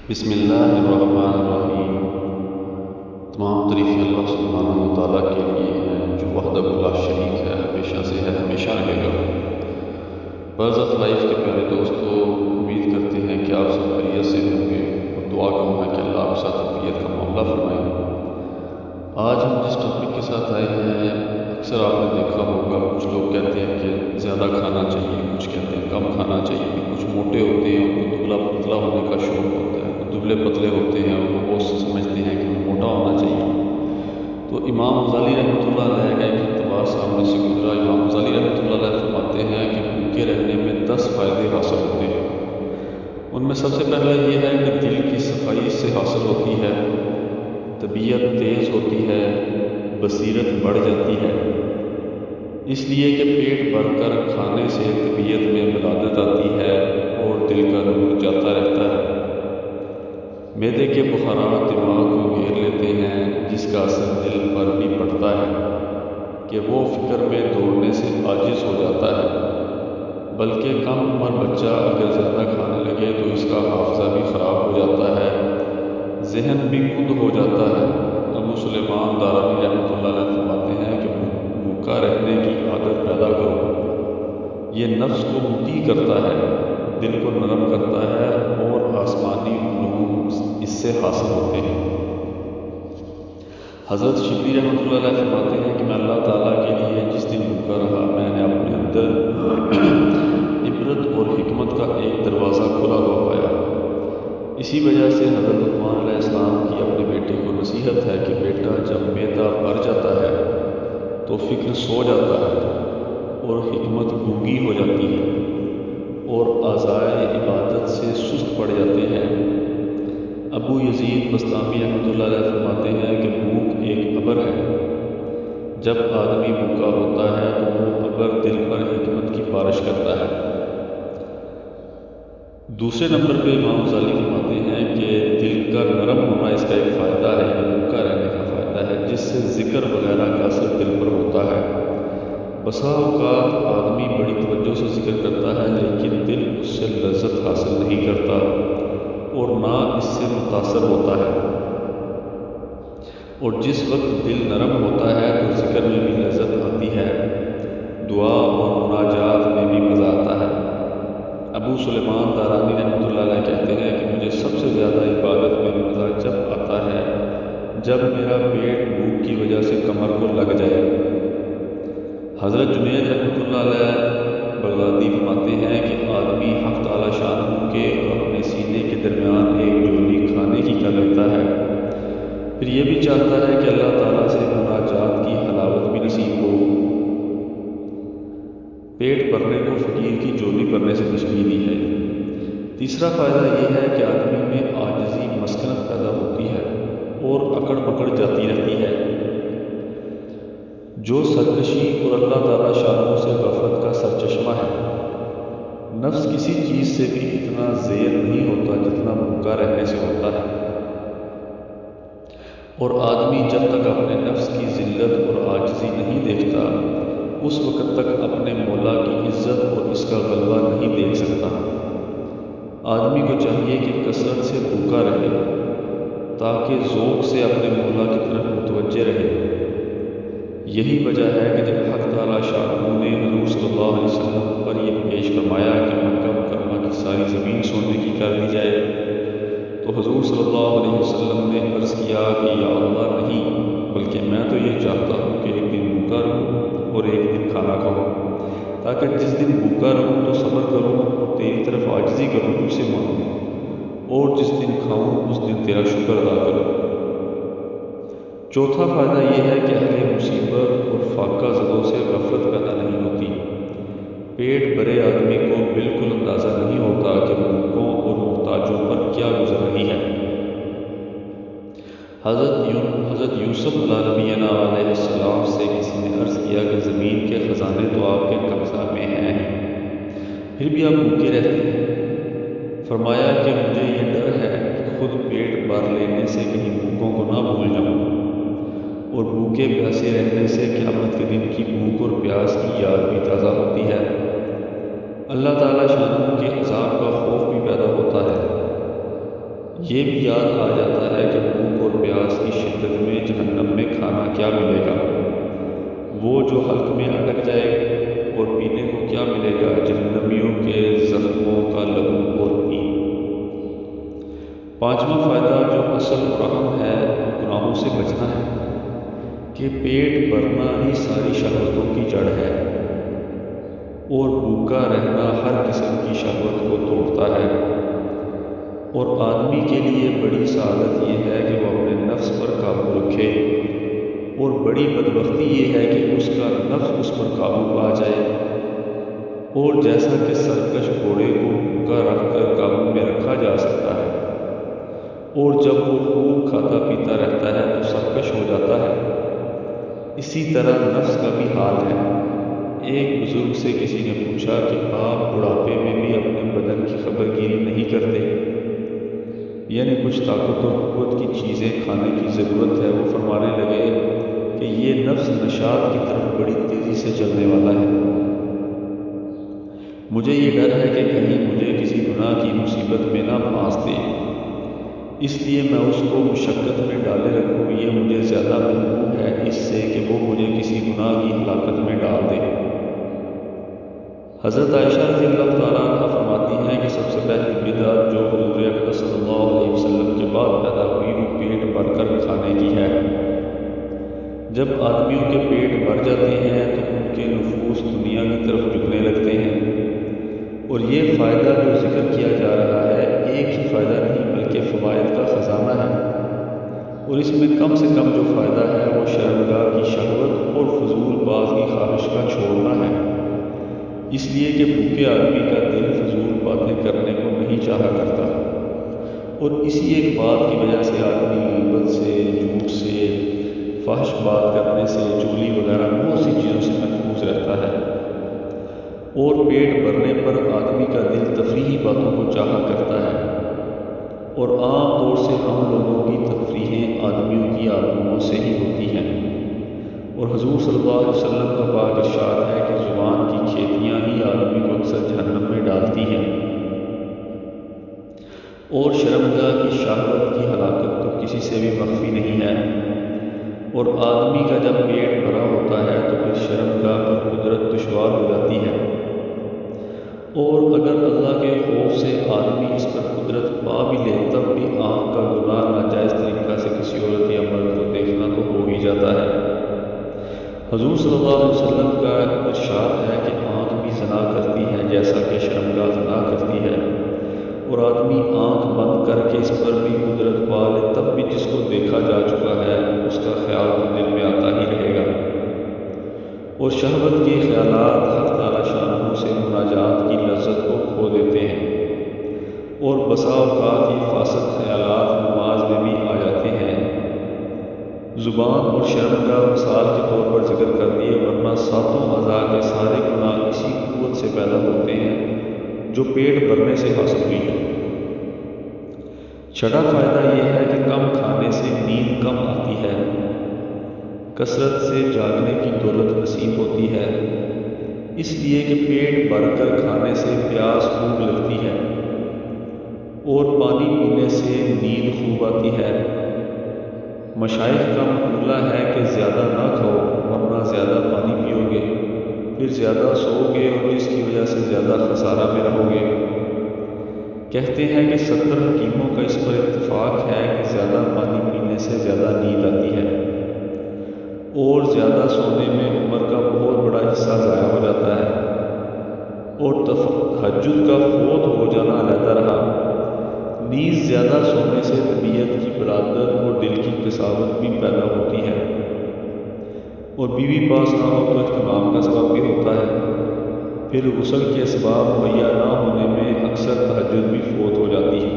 بسم اللہ الرحمن الرحیم۔ تمام تعریفیں اللہ سبحانہ و تعالیٰ کے لیے ہیں جو وحدہ لا شریک ہے، ہمیشہ سے ہے، ہمیشہ رہے گا۔ برز آف لائف کے پیارے دوستو، امید کرتے ہیں کہ آپ سب خیریت سے ہوں گے اور دعا کروں میں کہ اللہ آپ کے ساتھ عافیت کا معاملہ فرمائے۔ آج ہم جس ٹاپک کے ساتھ آئے ہیں، اکثر آپ نے دیکھا ہوگا کچھ لوگ کہتے ہیں کہ زیادہ کھانا چاہیے، کچھ کہتے ہیں کم کھانا چاہیے، کچھ موٹے ہوتے ہیں ان کو دبلا پتلا ہونے کا شوق ہوتا ہے، دبلے پتلے ہوتے ہیں اور وہ سمجھتے ہیں کہ موٹا ہونا چاہیے۔ تو امام غزالی رحمۃ اللہ علیہ کا ایک اقتباس سامنے سے گزرا۔ امام غزالی رحمۃ اللہ علیہ فرماتے ہیں کہ بھوکے رہنے میں 10 فائدے حاصل ہوتے ہیں۔ ان میں سب سے پہلا یہ ہے کہ دل کی صفائی سے حاصل ہوتی ہے، طبیعت تیز ہوتی ہے، بصیرت بڑھ جاتی ہے، اس لیے کہ پیٹ بھر کر کھانے سے طبیعت میں بلادت آتی ہے اور دل کا نور جاتا رہتا ہے۔ معدے کے بخارات دماغ کو گھیر لیتے ہیں، جس کا اثر دل پر بھی پڑتا ہے کہ وہ فکر میں دوڑنے سے عاجز ہو جاتا ہے۔ بلکہ کم عمر بچہ اگر زیادہ کھانے لگے تو اس کا حافظہ بھی خراب ہو جاتا ہے، ذہن بھی کند ہو جاتا ہے۔ ابو سلیمان دارانی رحمۃ اللہ علیہ فرماتے ہیں کہ بھوکا رہنے کی عادت پیدا کرو، یہ نفس کو مطیع کرتا ہے، دل کو نرم کرتا ہے اور آسمانی علوم اس سے حاصل ہوتے ہیں۔ حضرت شبلی رحمۃ اللہ علیہ فرماتے ہیں کہ میں اللہ تعالیٰ کے لیے جس دن بھوکا رہا، میں نے اپنے اندر عبرت اور حکمت کا ایک دروازہ کھلا ہوا پایا۔ اسی وجہ سے حضرت لقمان علیہ السلام کی اپنے بیٹے کو نصیحت ہے کہ بیٹا، جب معدہ بھر جاتا ہے تو فکر سو جاتا ہے اور حکمت گونگی ہو جاتی ہے اور اعضائے عبادت سے سست پڑ جاتے ہیں۔ ابو یزید بسطامی رحمۃ اللہ علیہ فرماتے ہیں کہ بھوک ایک ابر ہے، جب آدمی بھوکا ہوتا ہے تو وہ ابر دل پر حکمت کی بارش کرتا ہے۔ دوسرے نمبر پہ امام غزالی فرماتے ہیں کہ دل کا نرم ہونا اس کا ایک فائدہ ہے، یہ بھوکا رہنے کا فائدہ ہے، جس سے ذکر وغیرہ کا اثر دل پر ہوتا ہے۔ بسا اوقات آدمی بڑی توجہ سے ذکر کرتا ہے لیکن دل اس سے لذت حاصل نہیں کرتا اور نہ اس سے متاثر ہوتا ہے، اور جس وقت دل نرم ہوتا ہے تو ذکر میں بھی لذت آتی ہے، دعا اور مناجات میں بھی مزہ آتا ہے۔ ابو سلیمان دارانی رحمۃ اللہ علیہ کہتے ہیں کہ مجھے سب سے زیادہ عبادت میں مزہ جب آتا ہے جب میرا پیٹ بھوک کی وجہ سے کمر کو لگ جائے۔ حضرت جنید رحمۃ اللہ علیہ بغدادی فرماتے ہیں کہ آدمی حق تعالی شانہ کے اور اپنے سینے کے درمیان ایک جولی کھانے کی کر لیتا ہے، پھر یہ بھی چاہتا ہے کہ اللہ تعالیٰ سے مناجات کی حلاوت بھی نصیب ہو۔ پیٹ بھرنے کو فقیر کی جولی بھرنے سے تشبیہ دی ہے۔ تیسرا فائدہ یہ ہے کہ آدمی میں عاجزی مسکنت پیدا ہوتی ہے اور اکڑ پکڑ جاتی رہتی ہے۔ جو سرکشی اور اللہ تعالیٰ شانوں سے غفلت کا سرچشمہ ہے، نفس کسی چیز سے بھی اتنا زیر نہیں ہوتا جتنا بھوکا رہنے سے ہوتا ہے، اور آدمی جب تک اپنے نفس کی ذلت اور عاجزی نہیں دیکھتا اس وقت تک اپنے مولا کی عزت اور اس کا غلبہ نہیں دیکھ سکتا۔ آدمی کو چاہیے کہ کثرت سے بھوکا رہے تاکہ ذوق سے اپنے مولا کی طرف متوجہ رہے۔ یہی وجہ ہے کہ جب حق تعالیٰ شاہ نے حضور صلی اللہ علیہ وسلم پر یہ پیش فرمایا کہ مکہ مکرمہ کی ساری زمین سونے کی کر دی جائے تو حضور صلی اللہ علیہ وسلم نے عرض کیا کہ یا اللہ نہیں، بلکہ میں تو یہ چاہتا ہوں کہ ایک دن بھوکا رہوں اور ایک دن کھانا کھاؤں، تاکہ جس دن بھوکا رہوں تو صبر کروں اور تیری طرف عاجزی کروں، تجھ سے مانگوں، اور جس دن کھاؤں اس دن تیرا شکر ادا کروں۔ چوتھا فائدہ یہ ہے کہ اہل مصیبت اور فاقہ زدوں سے غفلت پیدا نہیں ہوتی۔ پیٹ بھرے آدمی کو بالکل اندازہ نہیں ہوتا کہ بھوکوں اور محتاجوں پر کیا گزر رہی ہے۔ حضرت یوسف علیہ نبینا علیہ السلام سے کسی نے عرض کیا کہ زمین کے خزانے تو آپ کے قبضہ میں ہیں، پھر بھی آپ بھوکے رہتے ہیں۔ فرمایا کہ مجھے یہ ڈر ہے کہ خود پیٹ بھر لینے سے کہیں بھوکوں کو نہ بھول جاؤں، اور بھوکے پیاسے رہنے سے قیامت کے دن کی بھوک اور پیاس کی یاد بھی تازہ ہوتی ہے۔ اللہ تعالیٰ شانہ کے عذاب کا خوف بھی پیدا ہوتا ہے۔ یہ بھی یاد آ جاتا ہے کہ بھوک اور پیاس کی شدت میں جہنم میں کھانا کیا ملے گا، وہ جو حلق میں اٹک جائے، اور پینے کو کیا ملے گا، جہنمیوں کے زخموں کا لہو اور پین۔ پانچواں فائدہ جو اصل اور اہم ہے، گناہوں سے بچنا ہے، کہ پیٹ بھرنا ہی ساری شہوتوں کی جڑ ہے، اور بھوکا رہنا ہر قسم کی شہوت کو توڑتا ہے۔ اور آدمی کے لیے بڑی سعادت یہ ہے کہ وہ اپنے نفس پر قابو رکھے، اور بڑی بدبختی یہ ہے کہ اس کا نفس اس پر قابو پا جائے۔ اور جیسا کہ سرکش گھوڑے کو بھوکا رکھ کر قابو میں رکھا جا سکتا ہے، اور جب وہ خوب کھاتا پیتا رہتا ہے تو سرکش ہو جاتا ہے، اسی طرح نفس کا بھی حال ہے۔ ایک بزرگ سے کسی نے پوچھا کہ آپ بڑھاپے میں بھی اپنے بدن کی خبر گیری نہیں کرتے، یعنی کچھ طاقت اور قوت کی چیزیں کھانے کی ضرورت ہے۔ وہ فرمانے لگے کہ یہ نفس نشاط کی طرف بڑی تیزی سے چلنے والا ہے، مجھے یہ ڈر ہے کہ کہیں مجھے کسی گناہ کی مصیبت میں نہ پھانس دے، اس لیے میں اس کو مشقت میں ڈالے رکھوں۔ یہ مجھے زیادہ محبوب ہے اس سے کہ وہ مجھے کسی گناہ کی ہلاکت میں ڈال دے۔ حضرت عائشہ رضی اللہ تعالیٰ عنہ فرماتی ہیں کہ سب سے پہلی بدعت جو حضور اکرم صلی اللہ علیہ وسلم کے بعد پیدا ہوئی وہ پیٹ بھر کر کھانے کی ہے۔ جب آدمیوں کے پیٹ بھر جاتے ہیں تو ان کے نفوس دنیا کی طرف جھکنے لگتے ہیں، اور یہ فائدہ جو ذکر کیا جا رہا ہے ایک ہی فائدہ نہیں بلکہ فوائد کا خزانہ ہے، اور اس میں کم سے کم جو فائدہ ہے وہ شرمگاہ کی شہوت اور فضول باز کی خواہش کا چھوڑنا ہے، اس لیے کہ بھوکے آدمی کا دل فضول باتیں کرنے کو نہیں چاہا کرتا، اور اسی ایک بات کی وجہ سے آدمی غیبت سے، جھوٹ سے، فحش بات کرنے سے، چغلی وغیرہ بہت سی چیزوں سے محفوظ رہتا ہے۔ اور پیٹ بھرنے پر آدمی کا دل تفریحی باتوں کو چاہا کرتا ہے، اور عام طور سے ہم لوگوں کی تفریحیں آدمیوں کی آرزوؤں سے ہی ہوتی ہیں۔ اور حضور صلی اللہ علیہ وسلم کا پاک ارشاد ہے کہ زبان کی کھیتیاں ہی آدمی کو اکثر جہنم میں ڈالتی ہیں، اور شرمگاہ کی شہوت کی ہلاکت تو کسی سے بھی مخفی نہیں ہے۔ اور آدمی کا جب پیٹ بھرا ہوتا ہے تو پھر شرمگاہ پر قدرت دشوار ہو جاتی ہے، اور اگر اللہ کے خوف سے آدمی اس پر قدرت پا بھی لے تب بھی آنکھ کا گناہ ناجائز طریقہ سے کسی عورت یا مرد کو دیکھنا تو ہو ہی جاتا ہے۔ حضور صلی اللہ علیہ وسلم کا ارشاد ہے کہ آنکھ بھی زنا کرتی ہے جیسا کہ شرمگاہ زنا کرتی ہے، اور آدمی آنکھ بند کر کے اس پر بھی قدرت پا لے تب بھی جس کو دیکھا جا چکا ہے اس کا خیال تو دل میں آتا ہی رہے گا، اور شہوت کے خیالات حق تعالی شانہ سے مناجات کی لذت کو کھو دیتے ہیں، اور بسا اوقات یہ فاسد خیالات نماز میں بھی آ جاتے ہیں۔ زبان اور شرمگاہ مثال کے طور پر ذکر کر دیے، ورنہ ساتوں اعضاء کے سارے گناہ اسی قوت سے پیدا ہوتے ہیں جو پیٹ بھرنے سے حاصل ہوئی ہے۔ چھٹا فائدہ یہ ہے کہ کم کھانے سے نیند کم آتی ہے، کثرت سے جاگنے کی دولت نصیب ہوتی ہے، اس لیے کہ پیٹ بھر کر کھانے سے پیاس خوب لگتی ہے، اور پانی پینے سے نیند خوب آتی ہے۔ مشائخ کا مقولہ ہے کہ زیادہ نہ کھاؤ ورنہ زیادہ پانی پیو گے، پھر زیادہ سو گے اور جس کی وجہ سے زیادہ خسارہ میں رہو گے۔ کہتے ہیں کہ 70 حکیموں کا اس پر اتفاق ہے کہ زیادہ پانی پینے سے زیادہ نیند آتی ہے، اور زیادہ سونے میں عمر کا بہت بڑا حصہ ضائع ہو جاتا ہے، اور تہجد کا فوت ہو جانا علیحدہ رہا۔ نیز زیادہ سونے سے طبیعت کی برادت اور دل کی قساوت بھی پیدا ہوتی ہے، اور بیوی پاس نہ ہو تو اہتمام کا سبب بھی ہوتا ہے، پھر غسل کے اسباب مہیا نہ ہونے میں اکثر تہجد بھی فوت ہو جاتی ہے۔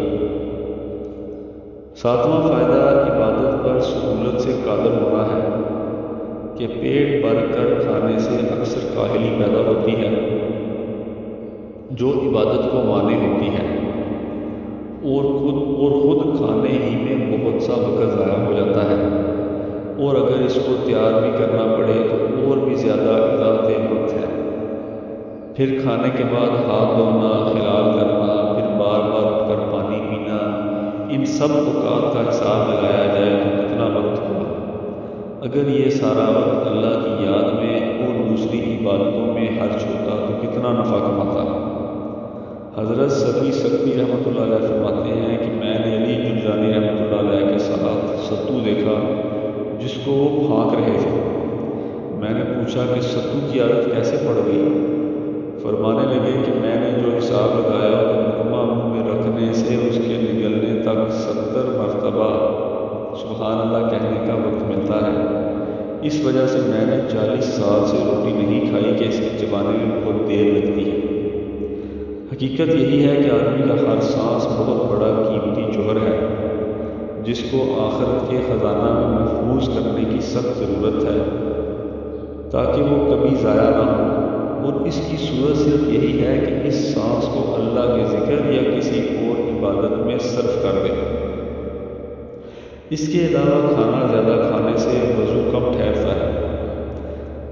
ساتواں فائدہ عبادت پر سہولت سے قادر ہونا ہے، کہ پیٹ بھر کر کھانے سے اکثر کاہلی پیدا ہوتی ہے جو عبادت کو مانع ہوتی ہے، اور خود کھانے ہی میں بہت سا وقت ضائع ہو جاتا ہے، اور اگر اس کو تیار بھی کرنا پڑے تو اور بھی زیادہ اضاعت وقت ہے۔ پھر کھانے کے بعد ہاتھ دھونا، خلال کرنا، پھر بار بار اٹھ کر پانی پینا، ان سب اوقات کا حساب لگایا جائے تو کتنا وقت ہوا؟ اگر یہ سارا وقت اللہ کی یاد میں اور دوسری عبادتوں میں خرچ ہوتا تو کتنا نفع کماتا؟ حضرت صفی سکتی رحمۃ اللہ علیہ فرماتے ہیں کہ میں نے علی جرجانی رحمۃ اللہ علیہ کے ساتھ ستو دیکھا جس کو وہ پھانک رہے تھے۔ میں نے پوچھا کہ ستو کی عادت کیسے پڑ گئی؟ فرمانے لگے کہ میں نے جو حساب لگایا وہ لقمہ منہ میں رکھنے سے اس کے نگلنے تک 70 مرتبہ سبحان اللہ کہنے کا وقت ملتا ہے۔ اس وجہ سے میں نے 40 سال سے روٹی نہیں کھائی کہ اس کے چبانے میں بہت دیر لگتی ہے۔ حقیقت یہی ہے کہ آدمی کا ہر سانس بہت بڑا قیمتی جوہر ہے جس کو آخرت کے خزانہ میں محفوظ کرنے کی سخت ضرورت ہے تاکہ وہ کبھی ضائع نہ ہو، اور اس کی صورت صرف یہی ہے کہ اس سانس کو اللہ کے ذکر یا کسی اور عبادت میں صرف کر دے۔ اس کے علاوہ کھانا زیادہ کھانے سے وضو کم ٹھہرتا ہے،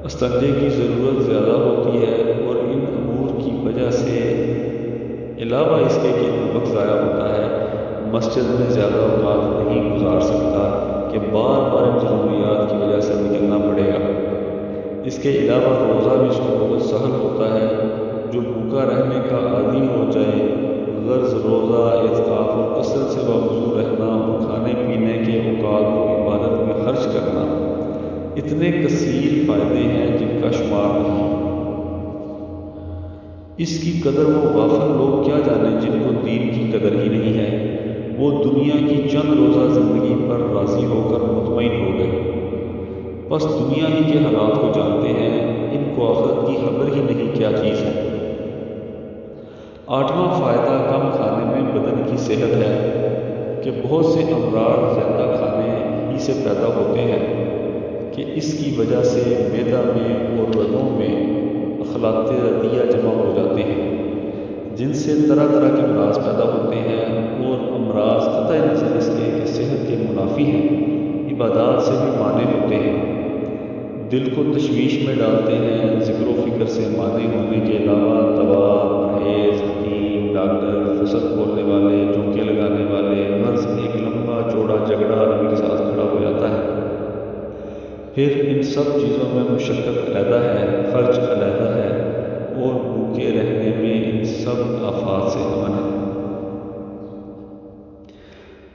استنجے کی ضرورت زیادہ ہوتی ہے، اور ان امور کی وجہ سے علاوہ اس کے کہ وقت ضائع ہوتا ہے، مسجد میں زیادہ اوقات نہیں گزار سکتا کہ بار بار ان ضروریات کی وجہ سے نکلنا پڑے گا۔ اس کے علاوہ روزہ بھی اس کو بہت سہل ہوتا ہے۔ جو بھوکا رہنے کا عادی ہو جائے، غرض روزہ، اعتکاف اور کثرت سے باوضو رہنا اور کھانے پینے کے اوقات کو عبادت میں خرچ کرنا، اتنے کثیر فائدے ہیں جن کا شمار نہیں۔ اس کی قدر وہ غافل لوگ کیا جانیں جن کو دین کی قدر ہی نہیں ہے۔ وہ دنیا کی چند روزہ زندگی پر راضی ہو کر مطمئن ہو گئے، بس دنیا ہی کے حالات کو جانتے ہیں، ان کو آخرت کی خبر ہی نہیں کیا چیز ہے۔ 8واں فائدہ کم کھانے میں بدن کی صحت ہے کہ بہت سے امراض زیادہ کھانے ہی سے پیدا ہوتے ہیں کہ اس کی وجہ سے معدہ میں اور رگوں میں اخلاط ردیہ جمع ہو جاتے ہیں جن سے طرح طرح کے امراض پیدا ہوتے ہیں، اور امراض قطع نظر اس کے کہ صحت کے منافی ہیں، عبادات سے بھی مانع ہوتے ہیں، دل کو تشویش میں ڈالتے ہیں۔ ذکر و فکر سے مانع ہونے کے علاوہ دوا، پرہیز، حکیم، ڈاکٹر، فسق بولنے والے، جھونکے لگانے والے، مرض ایک لمبا چوڑا جھگڑا آدمی کے ساتھ کھڑا ہو جاتا ہے۔ پھر ان سب چیزوں میں مشقت علیحدہ ہے، خرچ علیحدہ ہے، اور بھوکے رہنے میں ان سب آفات سے امن ہے۔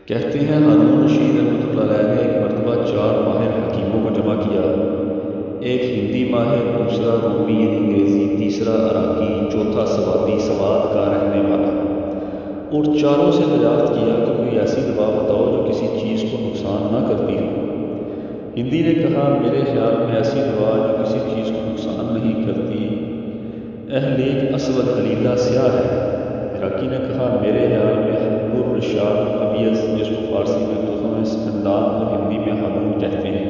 کہتے ہیں ہارون رشید رحمۃ اللہ علیہ نے ایک مرتبہ 4 ماہر حکیموں کو جمع کیا، ایک ہندی ماہر، دوسرا رومی یعنی انگریزی، تیسرا عراقی، چوتھا سوادی سواد کا رہنے والا، اور چاروں سے دریافت کیا کہ کوئی ایسی دوا بتاؤ جو کسی چیز کو نقصان نہ کرتی ہو۔ ہندی نے کہا میرے خیال میں ایسی دوا جو کسی چیز کو نقصان نہیں کرتی اہل اسود حلیلہ سیاہ ہے۔ عراقی نے کہا میرے خیال میں حب الرشاد ابیض، جس کو فارسی میں تخم سمندان اور ہندی میں ہارون کہتے ہیں۔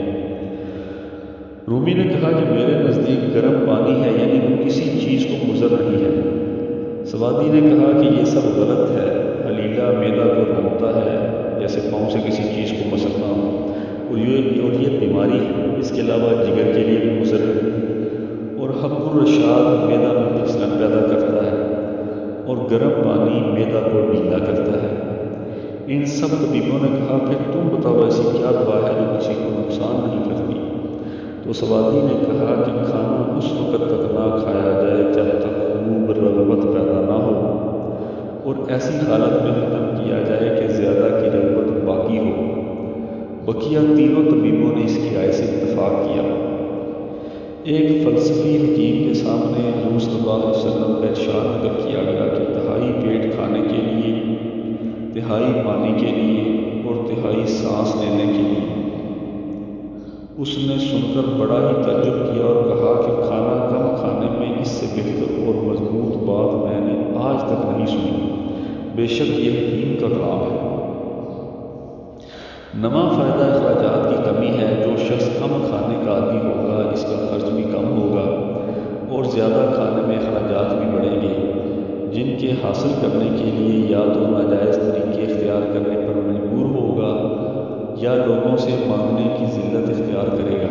رومی نے کہا کہ میرے نزدیک گرم پانی ہے، یعنی وہ کسی چیز کو مضر نہیں ہے۔ سوادی نے کہا کہ یہ سب غلط ہے، حلیلہ معدہ کو رونقتا ہے جیسے پاؤں سے کسی چیز کو مسلنا ہو، اور یہ بیماری ہے، اس کے علاوہ جگر کے لیے بھی مضر ہے، اور حب الرشاد معدہ میں پھسلن پیدا کرتا ہے، اور گرم پانی معدہ کو ڈھیلا کرتا ہے۔ ان سب طبیبوں نے کہا پھر تم بتاؤ ایسی کیا دوا ہے جو کسی کو نقصان نہیں کرتی؟ تو سوادی نے کہا کہ کھانا اس وقت تک نہ کھایا جائے جب تک خوب رغبت پیدا نہ ہو، اور ایسی حالت میں ختم کیا جائے کہ زیادہ کی رغبت باقی ہو۔ بقیہ تینوں طبیبوں نے اس کی رائے سے اتفاق کیا۔ ایک فلسفی حکیم کے سامنے حضور صلی اللہ علیہ وسلم کا ارشاد نقل کیا گیا کہ تہائی پیٹ کھانے کے لیے، تہائی پانی کے لیے، اور تہائی سانس لینے کے لیے۔ اس نے سن کر بڑا ہی تعجب کیا اور کہا کہ کھانا کم کھانے میں اس سے بہتر اور مضبوط بات میں نے آج تک نہیں سنی، بے شک یہ حکیم کا کلام ہے۔ 9واں فائدہ اخراجات کی کمی ہے۔ جو شخص کم کھانے کا عادی ہوگا اس کا خرچ بھی کم ہوگا، اور زیادہ کھانے میں اخراجات بھی بڑھیں گے، جن کے حاصل کرنے کے لیے یا تو ناجائز طریقے اختیار کرنے پر مجبور ہوگا یا لوگوں سے مانگنے کی ذلت اختیار کرے گا۔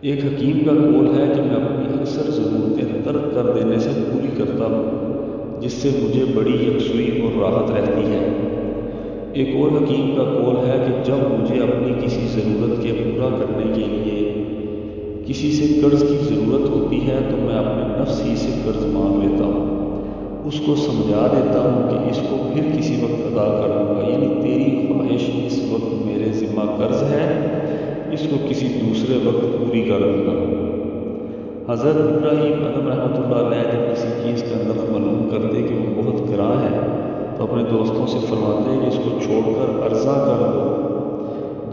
ایک حکیم کا قول ہے کہ میں اپنی اکثر ضرورتیں ترک کر دینے سے پوری کرتا ہوں، جس سے مجھے بڑی یکسوئی اور راحت رہتی ہے۔ ایک اور حکیم کا قول ہے کہ جب مجھے اپنی کسی ضرورت کے پورا کرنے کے لیے کسی سے قرض کی ضرورت ہوتی ہے تو میں اپنے نفس ہی سے قرض مانگ لیتا ہوں، اس کو سمجھا دیتا ہوں کہ اس کو پھر کسی وقت ادا کر دوں گا، یعنی تیری خواہش اس وقت میرے ذمہ قرض ہے، اس کو کسی دوسرے وقت پوری کر دوں گا۔ حضرت ابراہیم ادم رحمۃ اللہ علیہ جب کسی چیز کا نرخ معلوم کرتے کہ وہ بہت گراں ہے تو اپنے دوستوں سے فرماتے کہ اس کو چھوڑ کر عرضہ کر دو۔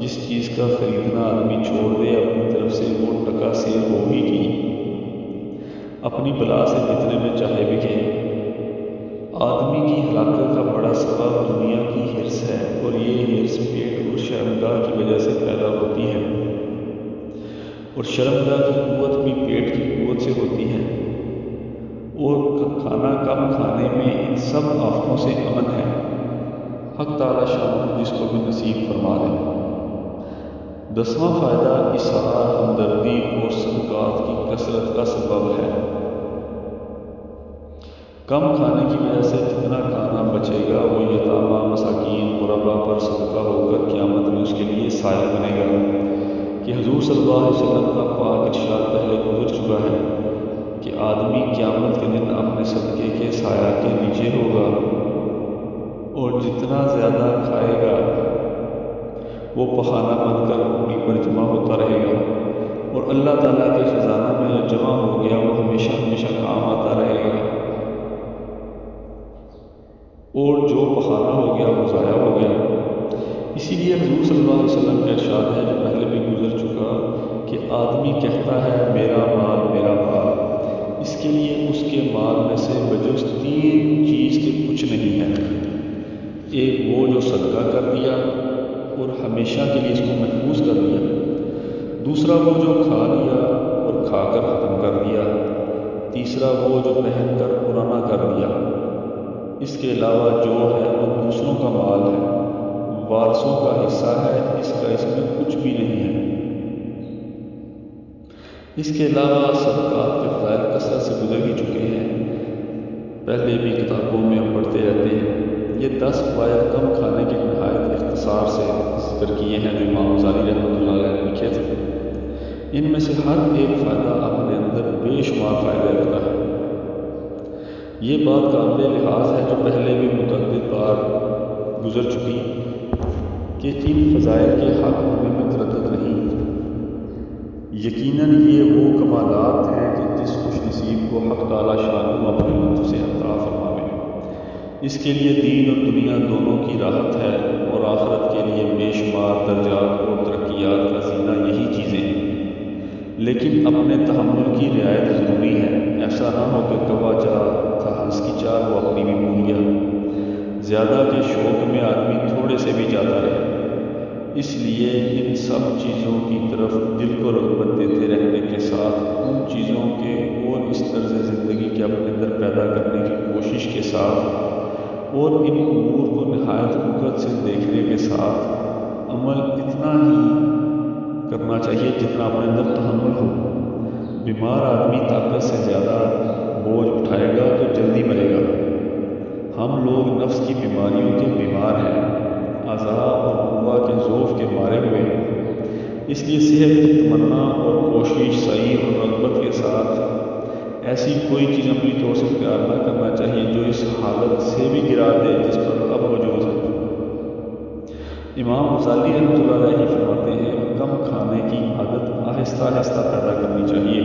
جس چیز کا خریدنا آدمی چھوڑ دے اپنی طرف سے وہ ٹکا سیر ہو ہی کی، اپنی بلا سے جتنے میں چاہے بکے۔ آدمی کی ہلاکت کا بڑا سبب دنیا کی ہرس ہے، اور یہ ہرس پیٹ اور شرمگاہ کی وجہ سے پیدا ہوتی ہے، اور شرمگاہ کی قوت بھی پیٹ کی قوت سے ہوتی ہے، اور کھانا کم کھانے میں ان سب آفتوں سے امن ہے۔ حق تعالی شان جس کو بھی نصیب فرما دے۔ 10واں فائدہ اصرار، ہمدردی اور صدقات کی کثرت کا سبب ہے۔ کم کھانے کی وجہ سے جتنا کھانا بچے گا وہ یتامہ، مساکین، غربا پر صدقہ ہو کر قیامت میں اس کے لیے سایہ بنے گا، کہ حضور صلی اللہ علیہ وسلم کا پاک ارشاد پہلے گزر چکا ہے کہ آدمی قیامت کے دن اپنے صدقے کے سایہ کے نیچے ہوگا، اور جتنا زیادہ کھائے گا وہ پخانہ بن کر اوپری پر جمع ہوتا رہے گا، اور اللہ تعالیٰ کے خزانہ میں جو جمع ہو گیا وہ ہمیشہ ہمیشہ کام آتا رہے گا، اور جو پخانہ ہو گیا وہ ضائع ہو گیا۔ اسی لیے حضور صلی اللہ علیہ وسلم کا ارشاد ہے جو پہلے بھی گزر چکا کہ آدمی کہتا ہے میرا مال میرا مال، اس کے لیے اس کے مال میں سے بجز 3 چیز کے کچھ نہیں ہے۔ ایک وہ جو صدقہ کر دیا اور ہمیشہ کے لیے اس کو محفوظ کر دیا، دوسرا وہ جو کھا لیا اور کھا کر ختم کر دیا، تیسرا وہ جو پہن کر پرانا کر دیا۔ اس کے علاوہ جو ہے وہ دوسروں کا مال ہے، وارثوں کا حصہ ہے، اس کا اس میں کچھ بھی نہیں ہے۔ اس کے علاوہ صدقات کے فضائل کثرت سے گزر ہی چکے ہیں، پہلے بھی کتابوں میں ہم پڑھتے رہتے ہیں۔ یہ 10 فوائد کم کھانے کے نہایت اختصار سے ذکر کیے ہیں جو امام غزالی رحمۃ اللہ علیہ نے لکھے تھے۔ ان میں سے ہر ایک فائدہ اپنے اندر بے شمار فائدے رکھتا ہے۔ یہ بات قابل لحاظ ہے جو پہلے بھی متعدد بار گزر چکی کہ ان فضائل کے حق ہونے میں تردد نہیں۔ یقیناً یہ وہ کمالات ہیں کہ جس خوش نصیب کو حق تعالی شان اپنے لطف سے عطا فرماوے، اس کے لیے دین اور دنیا دونوں کی راحت ہے، اور آخرت کے لیے بے شمار درجات اور ترقیات کا زینہ یہی چیزیں ہیں۔ لیکن اپنے تحمل کی رعایت ضروری ہے، ایسا نہ ہو کہ کوا چلا تھا ہنس کی چال وہ اپنی بھی بھول گیا، زیادہ کے شوق میں آدمی تھوڑے سے بھی جاتا رہے۔ اس لیے ان سب چیزوں کی طرف دل کو رغبت دیتے رہنے کے ساتھ ان چیزوں کے اور اس طرز زندگی کے اپنے اندر پیدا کرنے کی کوشش کے ساتھ، اور ان امور کو نہایت وقت سے دیکھنے کے ساتھ عمل اتنا ہی کرنا چاہیے جتنا اپنے اندر تحمل ہو۔ بیمار آدمی طاقت سے زیادہ بوجھ اٹھائے گا تو جلدی مرے گا۔ ہم لوگ نفس کی بیماریوں کے بیمار ہیں، اعضاء اور قوا کے ضعف کے مارے ہوئے ہیں۔ اس لیے صحت کی تمنا اور کوشش سعی اور رغبت کے ساتھ ایسی کوئی چیز اپنی طور سے اختیار نہ کرنا چاہیے جو اس حالت سے بھی گرا دے جس پر اب موجود ہے۔ امام غزالی رحمۃ اللہ علیہ فرماتے ہیں کم کھانے کی عادت آہستہ آہستہ پیدا کرنی چاہیے۔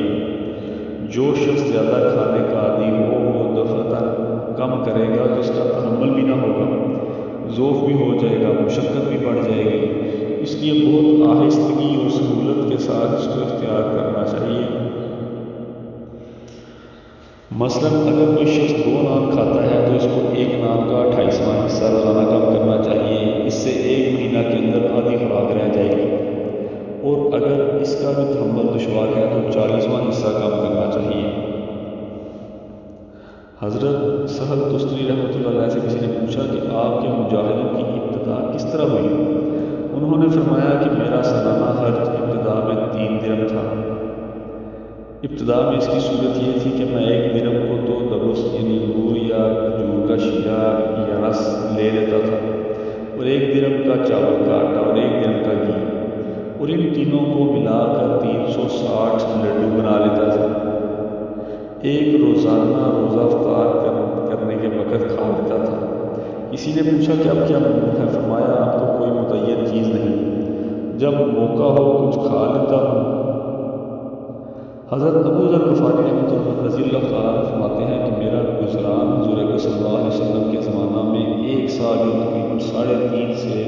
جو شخص زیادہ کھانے کا عادی ہو وہ دفعتاً کم کرے گا تو اس کا تحمل بھی نہ ہوگا، ضعف بھی ہو جائے گا، مشقت بھی بڑھ جائے گی۔ اس لیے بہت آہستگی اور سہولت کے ساتھ اس کو اختیار کرنا چاہیے۔ مثلاً اگر کوئی شخص 2 نان کھاتا ہے تو اس کو 1 نان کا 28واں حصہ روزانہ کم کرنا چاہیے، اس سے 1 مہینہ کے اندر آدھی خوراک رہ جائے گی، اور اگر اس کا بھی تحمل دشوار ہے تو 40واں حصہ کم کرنا چاہیے۔ حضرت سہل تستری رحمۃ اللہ علیہ سے کسی نے پوچھا کہ آپ کے مجاہدوں کی ابتدا کس طرح ہوئی؟ انہوں نے فرمایا کہ میرا سالانہ خرچ ابتدا میں 3 درہم تھا۔ ابتدا میں اس کی صورت یہ تھی کہ میں 1 درہم کو 2 دبس یعنی انگور یا کھجور کا شیرہ یا رس لے لیتا تھا، اور 1 درہم کا چاول کا آٹا اور 1 درہم کا گھی، اور ان تینوں کو ملا کر 360 لڈو بنا لیتا تھا۔ ایک روزانہ روزہ افطار کرنے کے وقت کھا لیتا تھا۔ کسی نے پوچھا کہ اب کیا منہ ہے؟ فرمایا اب تو کوئی متعین چیز نہیں، جب موقع ہو کچھ کھا لیتا ہوں۔ حضرت ابو ذر غفاری رضی اللہ تعالیٰ عنہ فرماتے ہیں کہ میرا گزران حضور اکرم صلی اللہ علیہ وسلم کے زمانہ میں 1 سال جو تقریباً 3.5 سے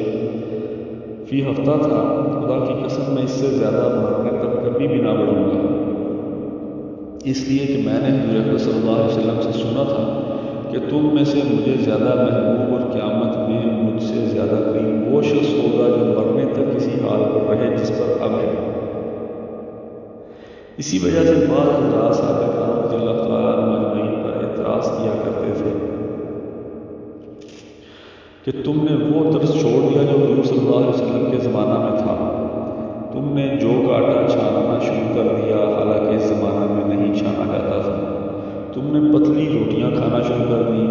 فی ہفتہ تھا، خدا کی قسم میں اس سے زیادہ مرنے تک کبھی بھی نہ بڑھوں گا، اس لیے کہ میں نے حضور اکرم صلی اللہ علیہ وسلم سے سنا تھا کہ تم میں سے مجھے زیادہ محبوب اور قیامت میں مجھ سے زیادہ قریب وہ شخص ہوگا جو مرنے تک کسی حال پر رہے جس پر اب ہے۔ اسی وجہ سے بعض حضرات صحابہ کرام رضی اللہ تعالیٰ عنہ اجمعین پر اعتراض کیا کرتے تھے کہ تم نے وہ طرز چھوڑ دیا جو حضور صلی اللہ علیہ وسلم کے زمانہ میں تھا، تم نے جو کا آٹا چھاننا شروع کر دیا حالانکہ اس زمانہ میں نہیں چھانا جاتا تھا، تم نے پتلی روٹیاں کھانا شروع کر دی،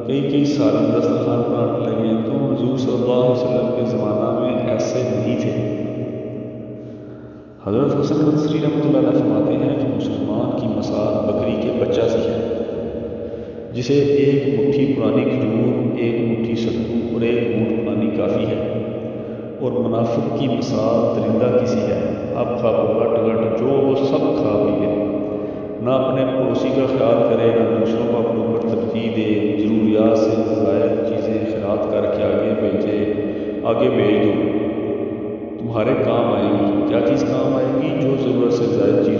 کئی سالن دسترخوان بنانے لگے، تم حضور صلی اللہ علیہ وسلم کے زمانہ میں ایسے نہیں تھے۔ حضرت حسن بصری رحمۃ اللہ علیہ فرماتے ہیں کہ مسلمان کی مثال بکری کے بچہ سی ہے، جسے 1 مٹھی پرانی کھجور، 1 مٹھی ستو اور 1 گھونٹ پانی کافی ہے، اور منافق کی مثال درندہ کسی ہے، اب خواہ گٹ جو وہ سب کھا پی لے، نہ اپنے پڑوسی کا خیال کرے نہ دوسروں کو اپنے اوپر ترجیح دے، ضروریات سے زائد چیزیں خیرات کر کے آگے بھیج دو، تمہارے کام آئے گی۔ کیا چیز کام آئے گی؟ جو ضرورت سے زائد چیز